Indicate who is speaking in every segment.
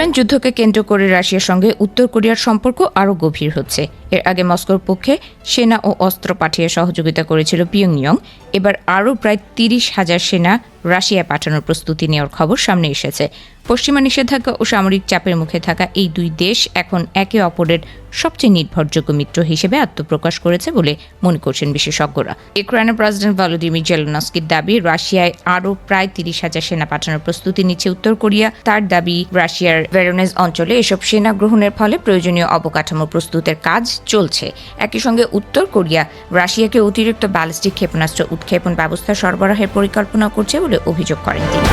Speaker 1: Ukraine যুদ্ধকে কেন্দ্র করে রাশিয়ার সঙ্গে উত্তর কোরিয়ার সম্পর্ক আরও গভীর হচ্ছে। এর আগে মস্কোর পক্ষে সেনা ও অস্ত্র পাঠিয়ে সহযোগিতা করেছিল পিয়ংইয়ং। এবার আরও প্রায় ৩০,০০০ সেনা রাশিয়ায় পাঠানোর প্রস্তুতি নেওয়ার খবর সামনে এসেছে। পশ্চিমা নিষেধাজ্ঞা ও সামরিক চাপের মুখে থাকা এই দুই দেশ এখন একে অপরের সবচেয়ে নির্ভরযোগ্য মিত্র হিসেবে আত্মপ্রকাশ করেছে বলে মনে করছেন বিশেষজ্ঞরা। ইউক্রেনের প্রেসিডেন্ট ভলোদিমির জেলেনস্কির দাবি, রাশিয়ায় আরও প্রায় ৩০,০০০ সেনা পাঠানোর প্রস্তুতি নিচ্ছে উত্তর কোরিয়া। তার দাবি, রাশিয়ার ভেরোনেজ অঞ্চলে এসব সেনা গ্রহণের ফলে প্রয়োজনীয় অবকাঠামো প্রস্তুতের কাজ চলছে। একই সঙ্গে উত্তর কোরিয়া রাশিয়াকে অতিরিক্ত ব্যালিস্টিক ক্ষেপণাস্ত্র উৎক্ষেপণ ব্যবস্থা সরবরাহের পরিকল্পনা করছে বলে অভিযোগ করেন তিনি।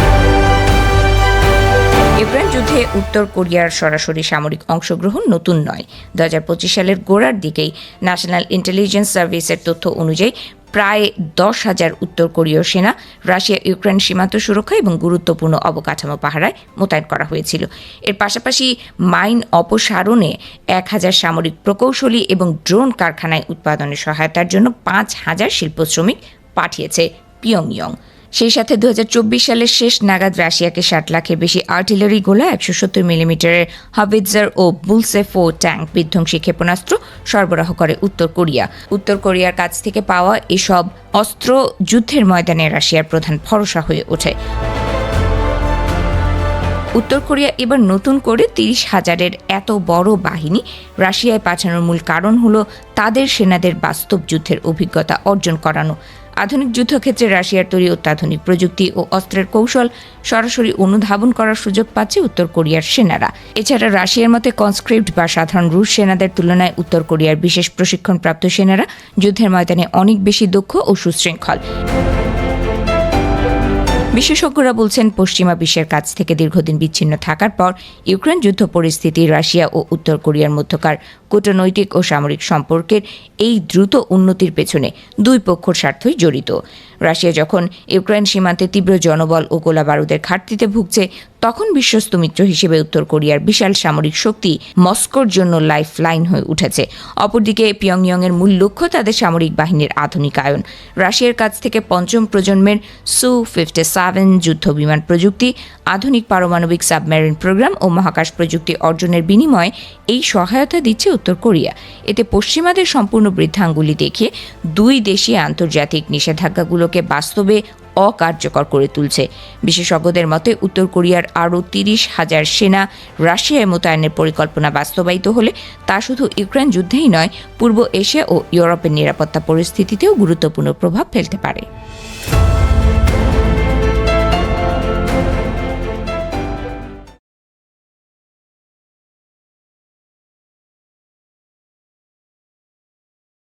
Speaker 1: ইউক্রেন যুদ্ধে উত্তর কোরিয়ার সরাসরি সামরিক অংশগ্রহণ নতুন নয়। 2025 সালের গোড়ার দিকেই ন্যাশনাল ইন্টেলিজেন্স সার্ভিসের তথ্য অনুযায়ী প্রায় 10,000 উত্তর কোরীয় সেনা রাশিয়া ইউক্রেন সীমান্ত সুরক্ষা এবং গুরুত্বপূর্ণ অবকাঠামো পাহারায় মোতায়েন করা হয়েছিল। এর পাশাপাশি মাইন অপসারণে 1,000 সামরিক প্রকৌশলী এবং ড্রোন কারখানায় উৎপাদনের সহায়তার জন্য 5,000 শিল্প শ্রমিক পাঠিয়েছে পিয়ংইয়ং। সেই সাথে 2024 সালের শেষ নাগাদ রাশিয়াকে 60 লাখের বেশি আর্টিলারি গোলা, 170 মিলিমিটারের হাভিৎজার ও বুলসে-4 ট্যাঙ্ক বিধ্বংসী ক্ষেপণাস্ত্র সরবরাহ করে উত্তর কোরিয়া। উত্তর কোরিয়ার কাছ থেকে পাওয়া এসব অস্ত্র যুদ্ধের ময়দানে রাশিয়ার প্রধান ভরসা হয়ে ওঠে। উত্তর কোরিয়া এবার নতুন করে 30,000-এর এত বড় বাহিনী রাশিয়ায় পাঠানোর মূল কারণ হলো তাদের সেনাদের বাস্তব যুদ্ধের অভিজ্ঞতা অর্জন করানো। আধুনিক যুদ্ধক্ষেত্রে রাশিয়ার তৈরি অত্যাধুনিক প্রযুক্তি ও অস্ত্রের কৌশল সরাসরি অনুধাবন করার সুযোগ পাচ্ছে উত্তর কোরিয়ার সেনারা। এছাড়া রাশিয়ার মতে কনস্ক্রিপ্ট বা সাধারণ রুশ সেনাদের তুলনায় উত্তর কোরিয়ার বিশেষ প্রশিক্ষণপ্রাপ্ত সেনারা যুদ্ধের ময়দানে অনেক বেশি দক্ষ ও সুশৃঙ্খল। বিশেষজ্ঞরা বলছেন, পশ্চিমা বিশ্বের কাছ থেকে দীর্ঘদিন বিচ্ছিন্ন থাকার পর ইউক্রেন যুদ্ধ পরিস্থিতি রাশিয়া ও উত্তর কোরিয়ার মধ্যকার কূটনৈতিক ও সামরিক সম্পর্কের এই দ্রুত উন্নতির পেছনে দুই পক্ষের স্বার্থই জড়িত। রাশিয়া যখন ইউক্রেন সীমান্তে তীব্র জনবল ও গোলাবারুদের ঘাটতিতে ভুগছে, তখন বিশ্বস্ত মিত্র হিসেবে উত্তর কোরিয়ার বিশাল সামরিক শক্তি মস্কোর জন্য লাইফ লাইন হয়ে উঠেছে। অপরদিকে পিয়ংইয়ংয়ের মূল লক্ষ্য তাদের সামরিক বাহিনীর আধুনিকায়ন। রাশিয়ার কাছ থেকে পঞ্চম প্রজন্মের সু-57 যুদ্ধ বিমান প্রযুক্তি, আধুনিক পারমাণবিক সাবমেরিন প্রোগ্রাম ও মহাকাশ প্রযুক্তি অর্জনের বিনিময়ে এই সহায়তা দিচ্ছে উত্তর কোরিয়া। এতে পশ্চিমাদের সম্পূর্ণ বৃদ্ধাঙ্গুলি দেখিয়ে দুই দেশই আন্তর্জাতিক নিষেধাজ্ঞাগুলোকে বাস্তবে অকার্যকর করে তুলছে। বিশেষজ্ঞদের মতে, উত্তর কোরিয়ার আরও 30,000 সেনা রাশিয়ায় মোতায়েনের পরিকল্পনা বাস্তবায়িত হলে তা শুধু ইউক্রেন যুদ্ধেই নয়, পূর্ব এশিয়া ও ইউরোপের নিরাপত্তা পরিস্থিতিতেও গুরুত্বপূর্ণ প্রভাব ফেলতে পারে।